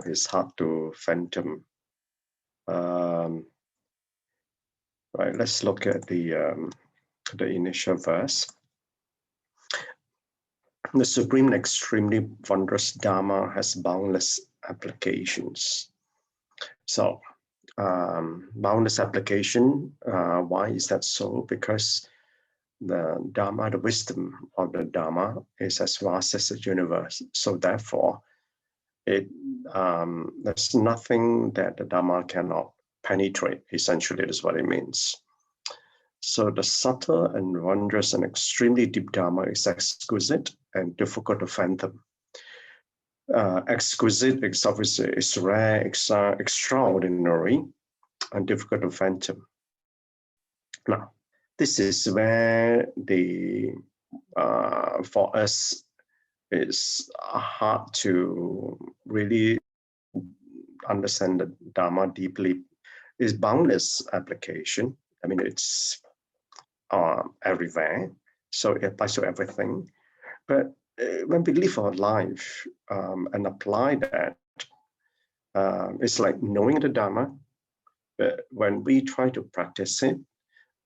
is hard to fathom. Right, let's look at the initial verse. The supreme and extremely wondrous Dharma has boundless applications. So, boundless application, why is that so? Because the Dharma, the wisdom of the Dharma is as vast as the universe. So therefore, there's nothing that the Dharma cannot penetrate. Essentially, that's what it means. So the subtle and wondrous and extremely deep Dharma is exquisite and difficult to fathom. Exquisite is obviously is rare, extraordinary, and difficult to fathom. Now, this is where the for us it's hard to really understand the Dharma deeply. Is boundless application. I mean, it's everywhere, so it applies to everything. But when we live our life and apply that, it's like knowing the Dharma, but when we try to practice it,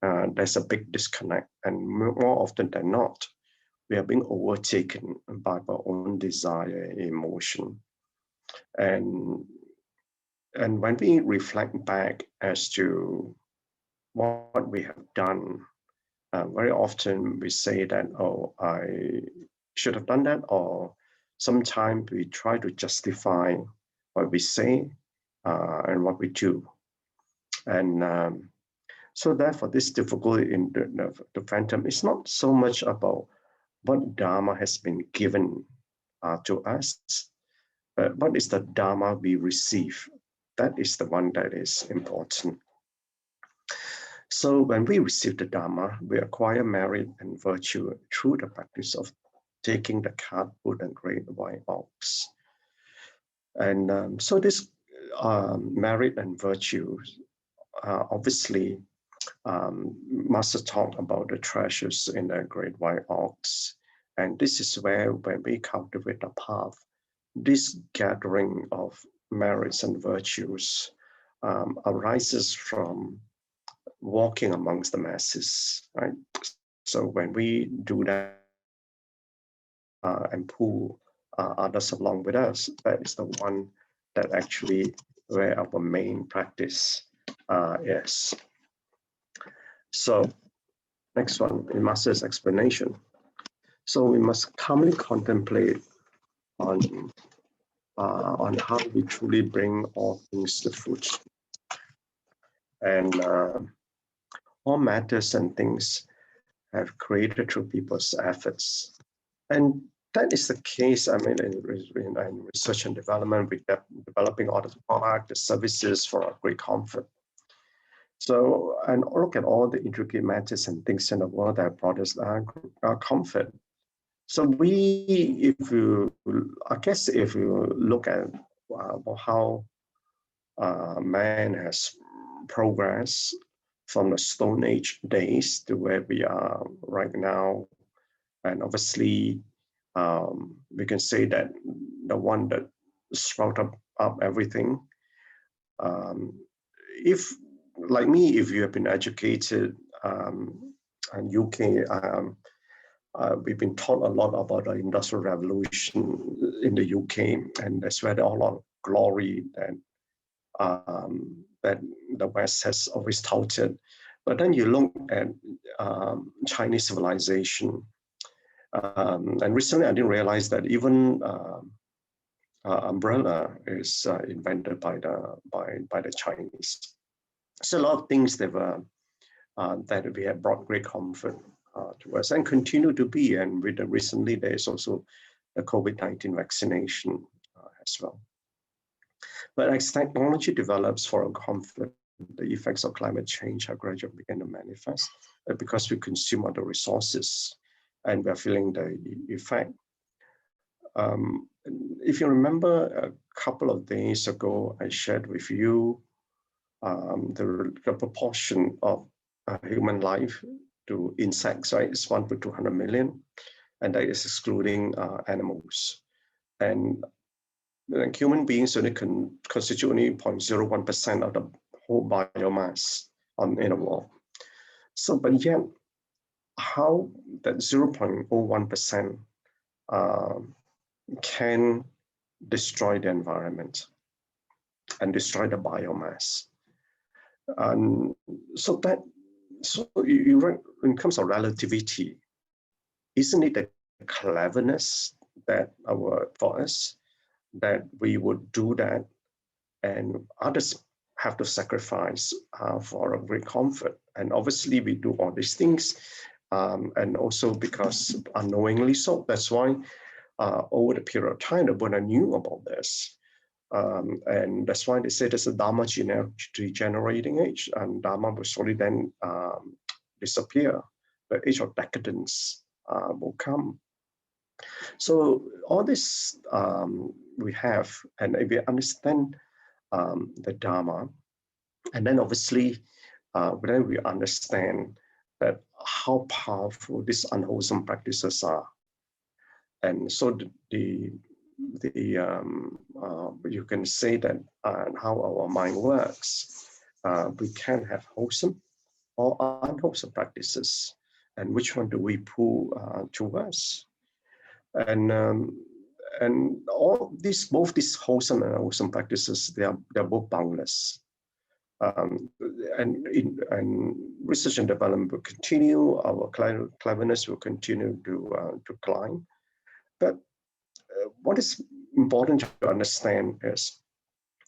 there's a big disconnect, and more often than not, we are being overtaken by our own desire, emotion. And when we reflect back as to what we have done, very often we say that, oh, I should have done that, or sometimes we try to justify what we say and what we do. And so therefore, this difficulty in the phantom is not so much about what Dharma has been given to us, but what is the Dharma we receive? That is the one that is important. So when we receive the Dharma, we acquire merit and virtue through the practice of taking the cart, wood, and great white ox. And so this merit and virtue, obviously, Master talked about the treasures in the great white ox. And this is where, when we cultivate the path, this gathering of merits and virtues arises from walking amongst the masses, right? So when we do that and pull others along with us, that is the one that actually where our main practice is. So next one, in Master's explanation. So we must calmly contemplate on how we truly bring all things to fruition. And all matters and things have created through people's efforts. And that is the case, I mean, in research and development, we're developing all the products, the services for our great comfort. So, and look at all the intricate matters and things in the world that brought us our comfort. So I guess if you look at how man has progressed from the Stone Age days to where we are right now, and obviously we can say that the one that sprouted up everything, if like me, if you have been educated in UK, we've been taught a lot about the Industrial Revolution in the UK, and that's where all of glory that the West has always touted. But then you look at Chinese civilization, and recently I didn't realize that even umbrella is invented by the Chinese. So a lot of things that we have brought great comfort to us and continue to be. And with recently, there is also the COVID-19 vaccination as well. But as technology develops for our comfort, the effects of climate change are gradually beginning to manifest because we consume other resources and we're feeling the effect. If you remember, a couple of days ago, I shared with you the proportion of human life to insects, right? It's 1 to 200 million, and that is excluding animals. And like human beings only constitute only 0.01% of the whole biomass in the world. So, but yet, how that 0.01% can destroy the environment and destroy the biomass. And so in terms of relativity, isn't it the cleverness that for us that we would do that, and others have to sacrifice for a great comfort? And obviously we do all these things, and also because unknowingly so. That's why over the period of time, the Buddha knew about this. And that's why they say there's a Dharma degenerating age, and Dharma will slowly then disappear. The age of decadence will come. So all this we have, and if we understand the Dharma, and then obviously then we understand that how powerful these unwholesome practices are. And so you can say that how our mind works, we can have wholesome or unwholesome practices, and which one do we pull towards? And all these, both these wholesome and unwholesome practices, they're both boundless. And research and development will continue. Our cleverness will continue to climb. But what is important to understand is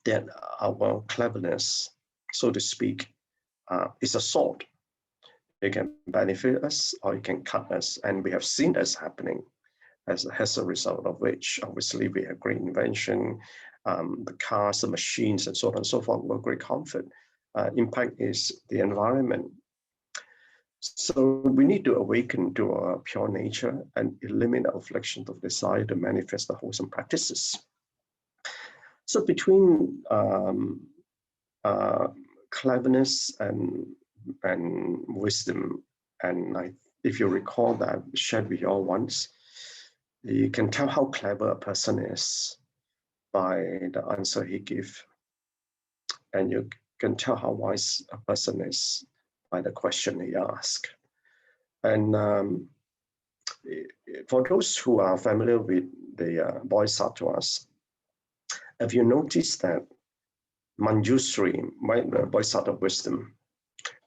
that our cleverness, so to speak, is a sword. It can benefit us or it can cut us, and we have seen this happening. As a result of which, obviously, we have great invention, the cars, the machines, and so on and so forth were great comfort. Impact is the environment. So we need to awaken to our pure nature and eliminate our affliction of desire to manifest the wholesome practices. So between cleverness and wisdom, and if you recall that I shared with you all once, you can tell how clever a person is by the answer he gives. And you can tell how wise a person is by the question he asks. And for those who are familiar with the Bodhisattvas, have you noticed that Manjushri, right, the Bodhisattva wisdom,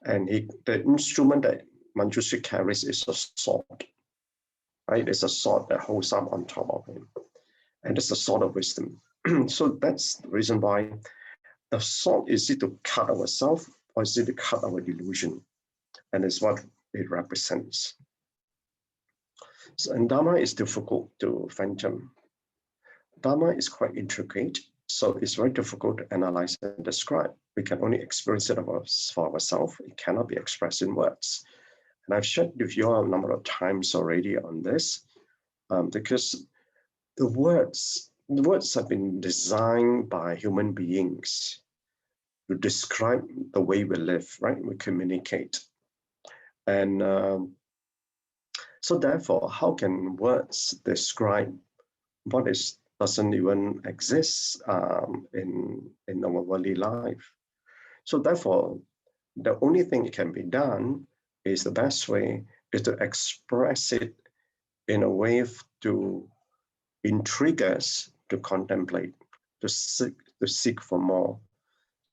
and the instrument that Manjushri carries is a sword. Right? It's a sword that holds up on top of him. And it's a sword of wisdom. So that's the reason why the sword, is it to cut ourselves or is it to cut our delusion? And it's what it represents. So, and Dharma is difficult to fathom. Dharma is quite intricate, so it's very difficult to analyze and describe. We can only experience it for ourselves. It cannot be expressed in words. And I've shared with you a number of times already on this, because the words have been designed by human beings to describe the way we live, right? We communicate. And so therefore, how can words describe what doesn't even exist in our worldly life? So therefore, the only thing that can be done is the best way is to express it in a way to intrigue us to contemplate, to seek for more,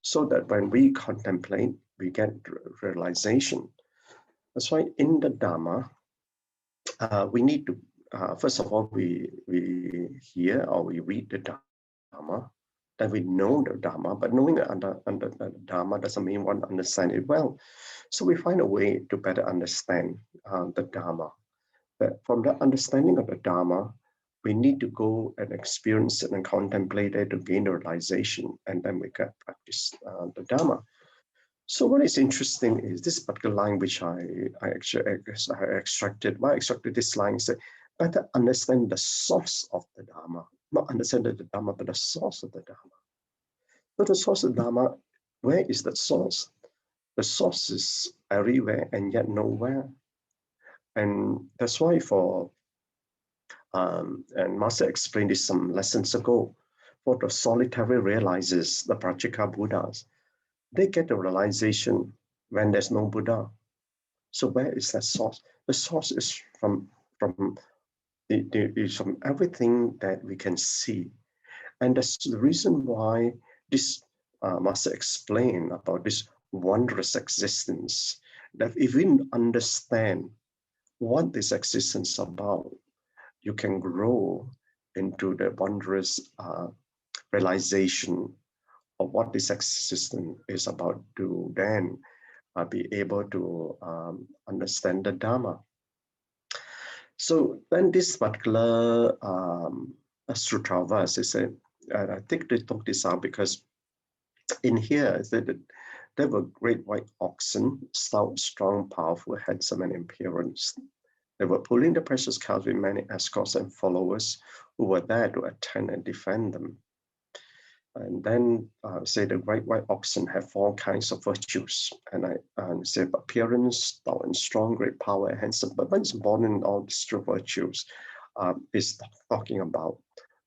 so that when we contemplate, we get realization. That's why in the Dharma, we need to, first of all, we hear or we read the Dharma, that we know the Dharma, but knowing the Dharma doesn't mean one understands it well. So we find a way to better understand the Dharma. But from the understanding of the Dharma, we need to go and experience it and contemplate it to gain the realization, and then we can practice the Dharma. So what is interesting is this particular line, which I extracted. Why I extracted this line is that better understand the source of the Dharma, not understand the Dharma, but the source of the Dharma. So the source of the Dharma, where is the source? The source is everywhere and yet nowhere. And that's why and Master explained this some lessons ago. for the solitary realizers, the Prajika Buddhas, they get the realization when there's no Buddha. So where is that source? The source is from everything that we can see. And that's the reason why this Master explained about this wondrous existence, that if we understand what this existence is about, you can grow into the wondrous realization of what this existence is about, to then be able to understand the Dharma. So then this particular sutra verse is and I think they took this out because in here that there were great white oxen, stout, strong, powerful, handsome, and in appearance. They were pulling the precious cows with many escorts and followers who were there to attend and defend them. And then say the great white oxen have four kinds of virtues. And I say appearance, stout and strong, great power, and handsome. But when it's born in all these true virtues, is talking about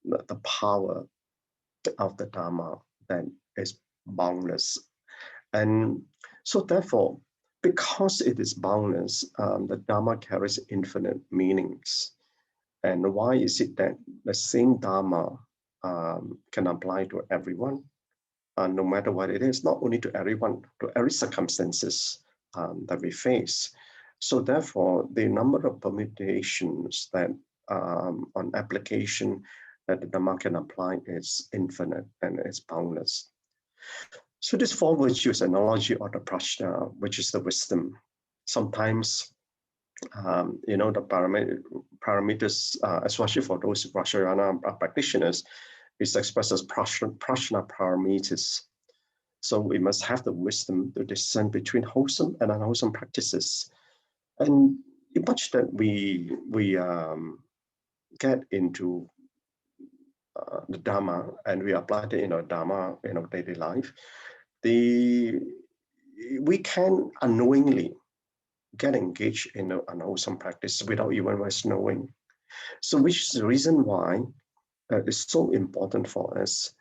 the power of the Dharma that is boundless. And so therefore, because it is boundless, the Dharma carries infinite meanings. And why is it that the same Dharma can apply to everyone, no matter what it is, not only to everyone, to every circumstances that we face. So therefore, the number of permutations that on application that the Dharma can apply is infinite and it's boundless. So this four virtues analogy or the prajna, which is the wisdom, sometimes the parameters, especially for those Vajrayana practitioners, is expressed as prajna parameters. So we must have the wisdom to discern between wholesome and unwholesome practices. And much that we get into the Dharma and we apply it in our Dharma in our daily life, we can unknowingly get engaged in an unwholesome practice without even us knowing. So which is the reason why it's so important for us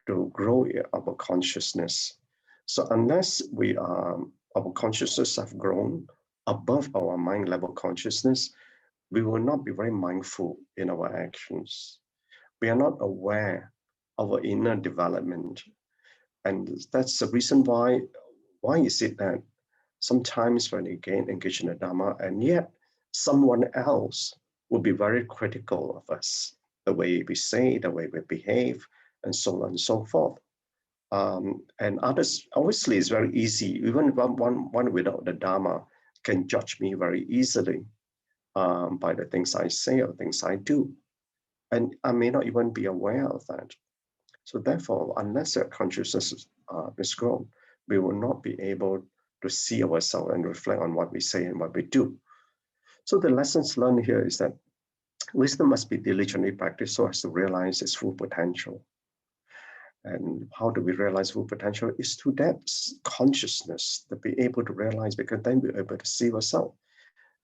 to grow our consciousness. So unless our consciousness have grown above our mind level consciousness, we will not be very mindful in our actions. We are not aware of our inner development. And that's the reason why is it that sometimes when we get engaged in the Dharma, and yet someone else will be very critical of us, the way we say, the way we behave, and so on and so forth. And others, obviously, it's very easy. Even one without the Dharma can judge me very easily by the things I say or things I do. And I may not even be aware of that. So therefore, unless our consciousness is grown, we will not be able to see ourselves and reflect on what we say and what we do. So the lessons learned here is that wisdom must be diligently practiced so as to realize its full potential. And how do we realize full potential is to that consciousness to be able to realize, because then we're able to see ourselves.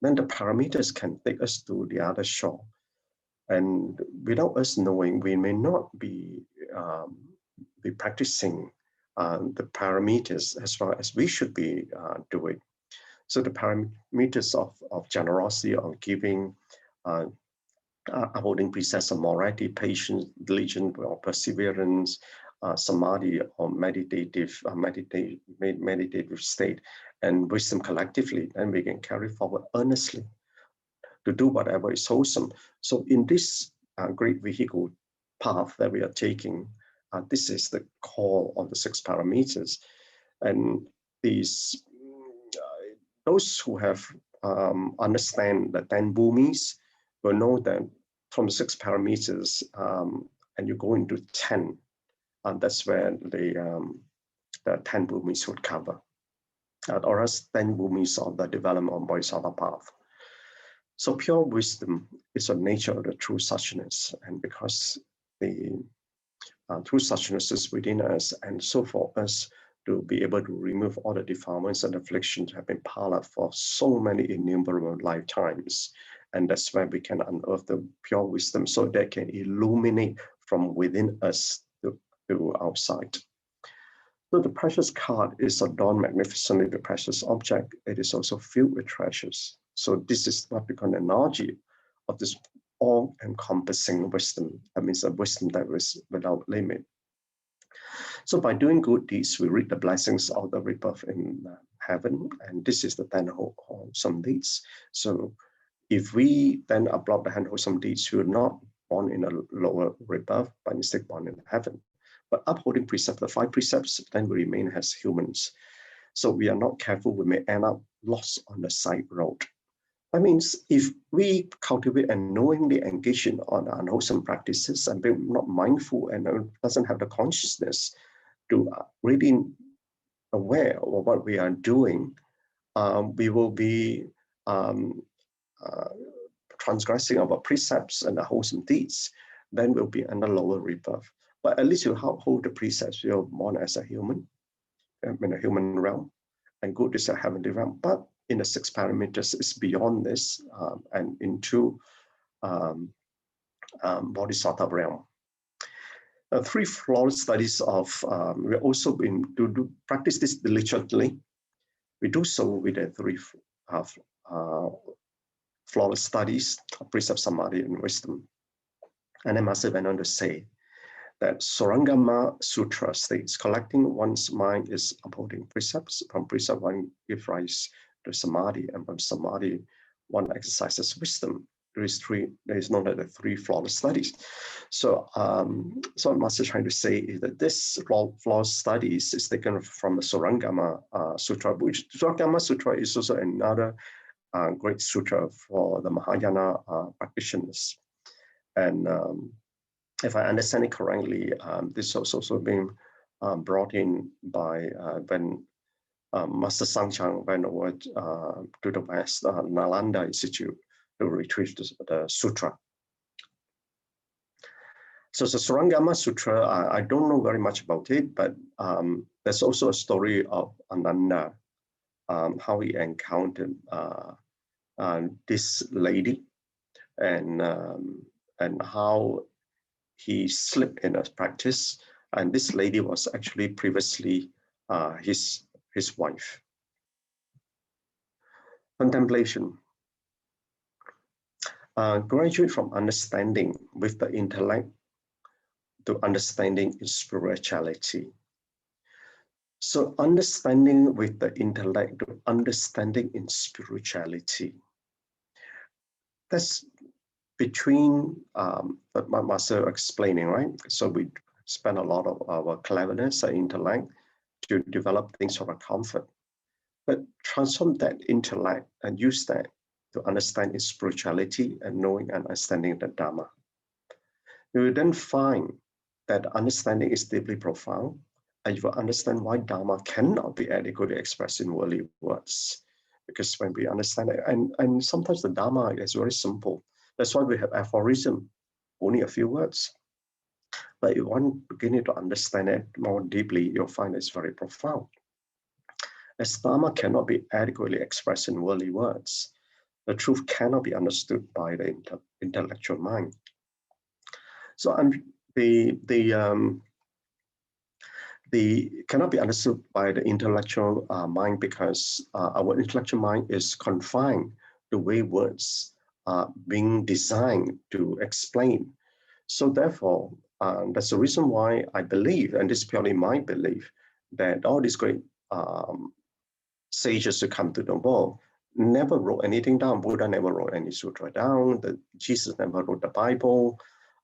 Then the parameters can take us to the other shore. And without us knowing, we may not be practicing the parameters as far as we should be doing. So the parameters of generosity, of giving, upholding precepts of morality, patience, diligence, or perseverance, samadhi, or meditative state, and wisdom collectively, then we can carry forward earnestly to do whatever is wholesome. So in this great vehicle path that we are taking, this is the core of the 6 parameters. And these, those who have understand the 10 bhumis will know that from the 6 parameters, and you go into 10, that's where the 10 bhumis would cover, or as 10 bhumis of the development of Bodhisattva path. So pure wisdom is the nature of the true suchness, and because the true suchness is within us, and so for us to be able to remove all the defilements and afflictions have been piled up for so many innumerable lifetimes, and that's where we can unearth the pure wisdom, so that can illuminate from within us to to outside. So the precious card is adorned magnificently with precious object. It is also filled with treasures. So this is what we call an analogy of this all-encompassing wisdom. That means a wisdom that is without limit. So by doing good deeds, we reap the blessings of the rebirth in heaven. And this is the 10 wholesome deeds. So if we then upload the 10 wholesome deeds, we are not born in a lower rebirth, but instead born in heaven. But upholding precepts, the 5 precepts, then we remain as humans. So we are not careful, we may end up lost on the side road. That means if we cultivate and knowingly engage in on unwholesome practices and be not mindful and doesn't have the consciousness to really aware of what we are doing, we will be transgressing our precepts and the wholesome deeds, then we'll be under lower rebirth. But at least you hold the precepts, you're born as a human, in a human realm, and good is a heavenly realm. But in the 6 parameters, it's beyond this and into bodhisattva realm. 3 flawless studies of, we're also been to practice this diligently. We do so with the 3 flawless studies of precept, samadhi, and wisdom. And then Master went on to say that Surangama Sutra states, collecting one's mind is upholding precepts. From precept, one gives rise to samadhi, and from samadhi, one exercises wisdom. There is known as the 3 flawless studies. So, so what Master is trying to say is that this flawless studies is taken from the Surangama Sutra, which Surangama Sutra is also another great sutra for the Mahayana practitioners. And if I understand it correctly, this is also being brought in by when Master Sangchang went over to the West, Nalanda Institute, to retrieve the sutra. So the Surangama Sutra, I don't know very much about it, but there's also a story of Ananda, how he encountered this lady, and how he slipped in a practice, and this lady was actually previously his wife. Contemplation. Graduate from understanding with the intellect to understanding in spirituality. So understanding with the intellect to understanding in spirituality. That's between what my Master explaining, right? So we spend a lot of our cleverness and intellect to develop things for our comfort, but transform that intellect and use that to understand its spirituality and knowing and understanding the Dharma. You will then find that understanding is deeply profound, and you will understand why Dharma cannot be adequately expressed in worldly words. Because when we understand it, and sometimes the Dharma is very simple. That's why we have aphorism, only a few words. But if one beginning to understand it more deeply, you'll find it's very profound. As Dharma cannot be adequately expressed in worldly words, the truth cannot be understood by the intellectual mind. So the cannot be understood by the intellectual mind because our intellectual mind is confined the way words are being designed to explain. So therefore, that's the reason why I believe, and this is purely my belief, that all these great sages who come to the world never wrote anything down. Buddha never wrote any sutra down. Jesus never wrote the Bible.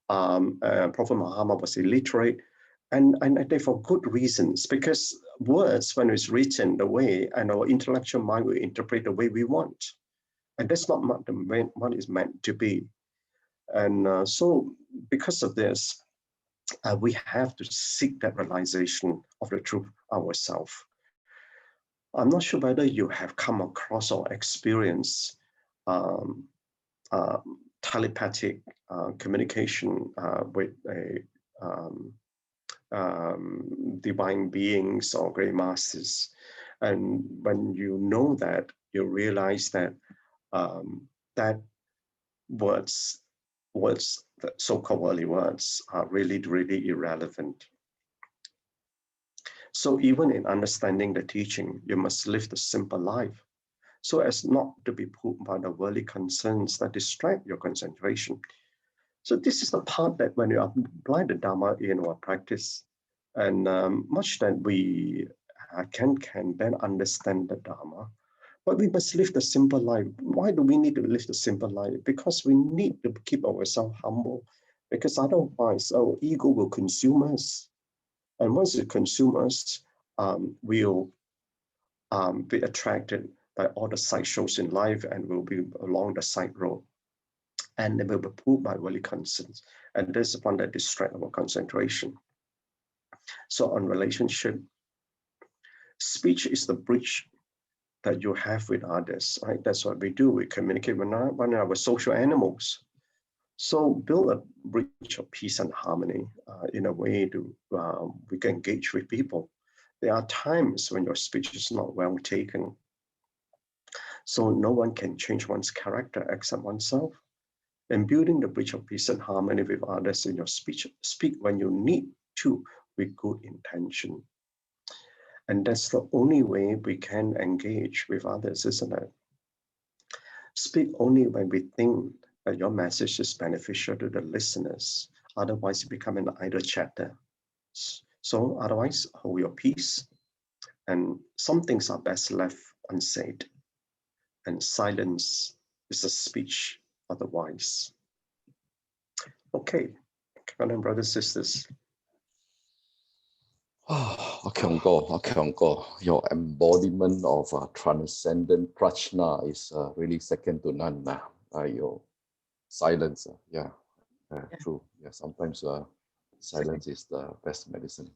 Prophet Muhammad was illiterate. And they for good reasons, because words, when it's written the way, and our intellectual mind will interpret the way we want. And that's not what it's meant to be. And so because of this, we have to seek that realization of the truth ourselves. I'm not sure whether you have come across or experienced telepathic communication with divine beings or great masters. And when you know that, you realize that that words, the so-called worldly words, are really, really irrelevant. So even in understanding the teaching, you must live the simple life, so as not to be pulled by the worldly concerns that distract your concentration. So this is the part that when you apply the Dharma in our practice, and much that we can then understand the Dharma, but we must live the simple life. Why do we need to live the simple life? Because we need to keep ourselves humble, because otherwise our ego will consume us. And once it consumes us, we'll be attracted by all the side shows in life and will be along the side road. And they will be pulled by worldly concerns. And this is one that distracts our concentration. So on relationship, speech is the bridge that you have with others, right? That's what we do. We communicate with our social animals. So build a bridge of peace and harmony in a way to we can engage with people. There are times when your speech is not well taken. So no one can change one's character except oneself. And building the bridge of peace and harmony with others in your speech, speak when you need to with good intention. And that's the only way we can engage with others, isn't it? Speak only when we think that your message is beneficial to the listeners. Otherwise, you become an idle chatter. So otherwise, hold your peace. And some things are best left unsaid. And silence is a speech of the wise. Okay, come on, brothers and sisters. Your embodiment of transcendent prajna is really second to none. Your silence, true. Yeah, sometimes silence is the best medicine.